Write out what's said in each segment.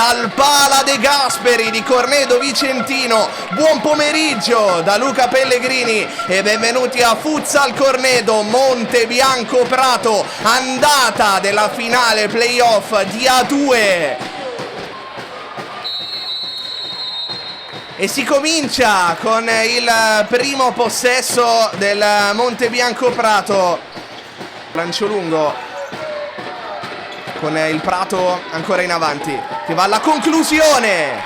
dal Pala De Gasperi di Cornedo Vicentino. Buon pomeriggio da Luca Pellegrini e benvenuti a Futsal Cornedo Montebianco Prato, andata della finale playoff di A2. E si comincia con il primo possesso del Montebianco Prato. Lancio lungo con il Prato ancora in avanti, che va alla conclusione.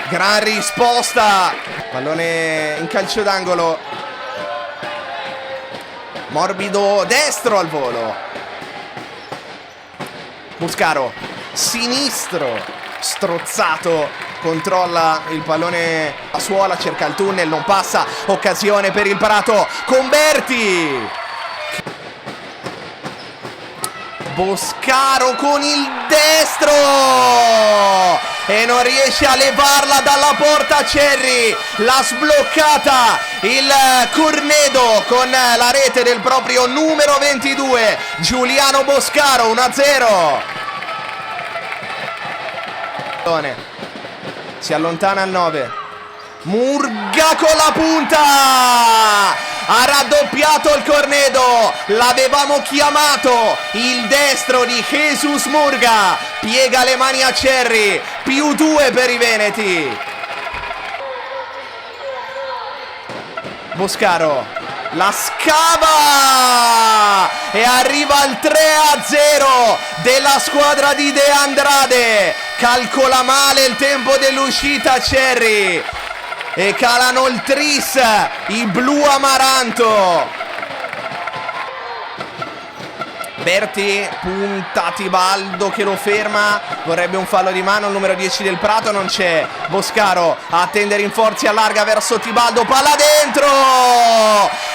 Gran risposta. Pallone in calcio d'angolo. Morbido destro al volo. Buscaro, sinistro, strozzato. Controlla il pallone a suola, cerca il tunnel, non passa. Occasione per il Prato. Converti. Buscaro con il destro e non riesce a levarla dalla porta Cerri. L'ha sbloccata il Cornedo con la rete del proprio numero 22 Giuliano Buscaro. 1-0. Si allontana al 9. Murga con la punta. Ha raddoppiato il Cornedo. L'avevamo chiamato il destro di Jesus Murga. Piega le mani a Cerri. +2 per i veneti. Buscaro la scava e arriva al 3-0 della squadra di De Andrade. Calcola male il tempo dell'uscita Cerri e calano il tris i blu Amaranto. Berti punta Tibaldo che lo ferma, vorrebbe un fallo di mano. Il numero 10 del Prato non c'è. Boscaro a attendere in forza, allarga verso Tibaldo, palla dentro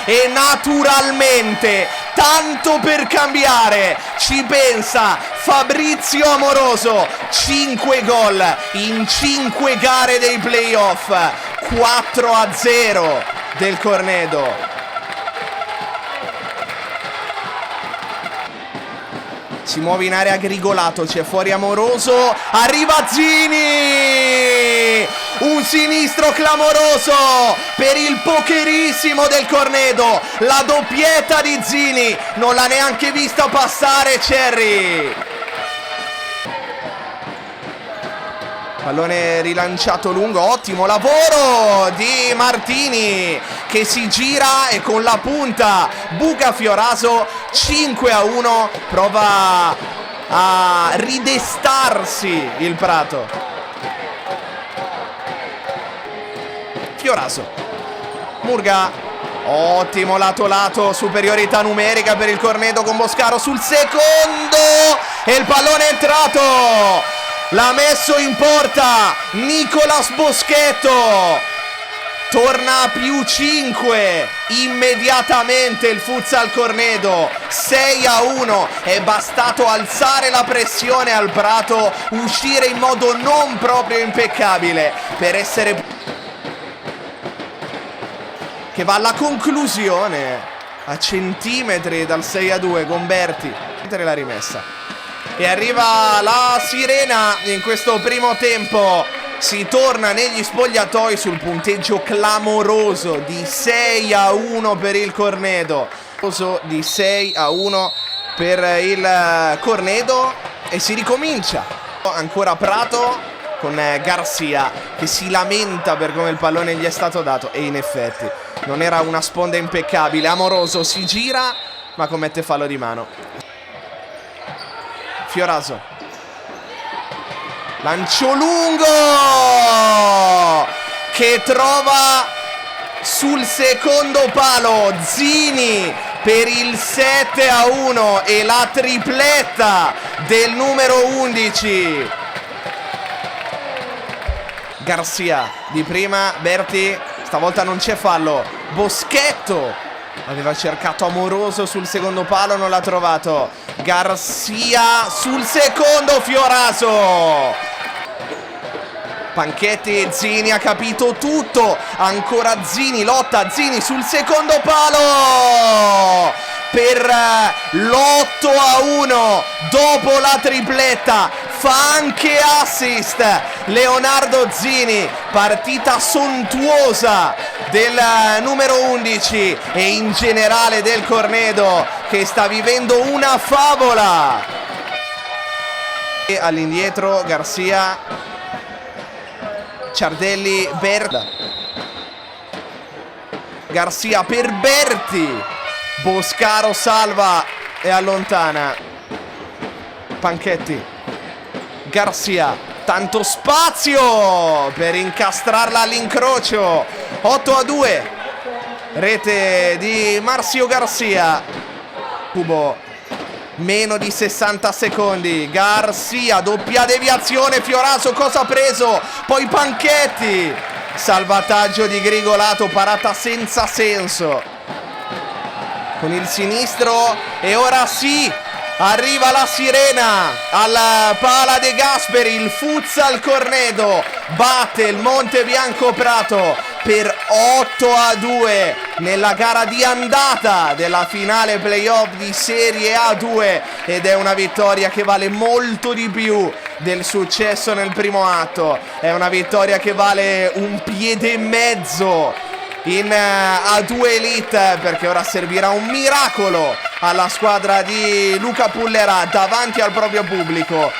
e naturalmente, tanto per cambiare, ci pensa Fabrizio Amoroso. 5 gol in 5 gare dei playoff. 4-0 del Cornedo. Si muove in area Grigolato, c'è fuori Amoroso, arriva Zini! Un sinistro clamoroso per il pokerissimo del Cornedo. La doppietta di Zini, non l'ha neanche vista passare Cerri. Pallone rilanciato lungo, ottimo lavoro di Martini che si gira e con la punta buca Fioraso. 5-1, prova a ridestarsi il Prato. Fioraso, Murga, ottimo lato, superiorità numerica per il Cornedo con Boscaro sul secondo e il pallone è entrato. L'ha messo in porta Nicolas Boschetto. Torna a +5 immediatamente il Futsal Cornedo. 6-1. È bastato alzare la pressione al Prato, uscire in modo non proprio impeccabile per essere... che va alla conclusione a centimetri dal 6-2 con Berti. La rimessa. E arriva la sirena in questo primo tempo. Si torna negli spogliatoi sul punteggio clamoroso di 6-1 per il Cornedo. Di 6-1 per il Cornedo e si ricomincia. Ancora Prato con Garcia che si lamenta per come il pallone gli è stato dato e in effetti non era una sponda impeccabile. Amoroso si gira ma commette fallo di mano. Fioraso, lancio lungo che trova sul secondo palo Zini per il 7-1 e la tripletta del numero 11. Garcia di prima, Berti, stavolta non c'è fallo. Boschetto aveva cercato Amoroso sul secondo palo, non l'ha trovato. Garcia sul secondo, Fioraso. Panchetti, Zini ha capito tutto. Ancora Zini, lotta Zini sul secondo palo per l'8-1 dopo la tripletta. fa anche assist Leonardo Zini. Partita sontuosa del numero 11 e in generale del Cornedo, che sta vivendo una favola. E all'indietro Garcia, Ciardelli, Berta, Garcia per Berti, Boscaro salva e allontana. Panchetti, Garcia, tanto spazio per incastrarla all'incrocio. 8-2, rete di Marcio Garcia. Cubo, meno di 60 secondi. Garcia, doppia deviazione. Fioraso cosa ha preso? Poi Panchetti, salvataggio di Grigolato, parata senza senso con il sinistro. E ora sì, arriva la sirena alla Pala De Gasperi. Il futsal Cornedo batte il Monte Bianco Prato per 8-2 nella gara di andata della finale playoff di Serie A2, ed è una vittoria che vale molto di più del successo nel primo atto. È una vittoria che vale un piede e mezzo in A2 Elite, perché ora servirà un miracolo alla squadra di Luca Pullera davanti al proprio pubblico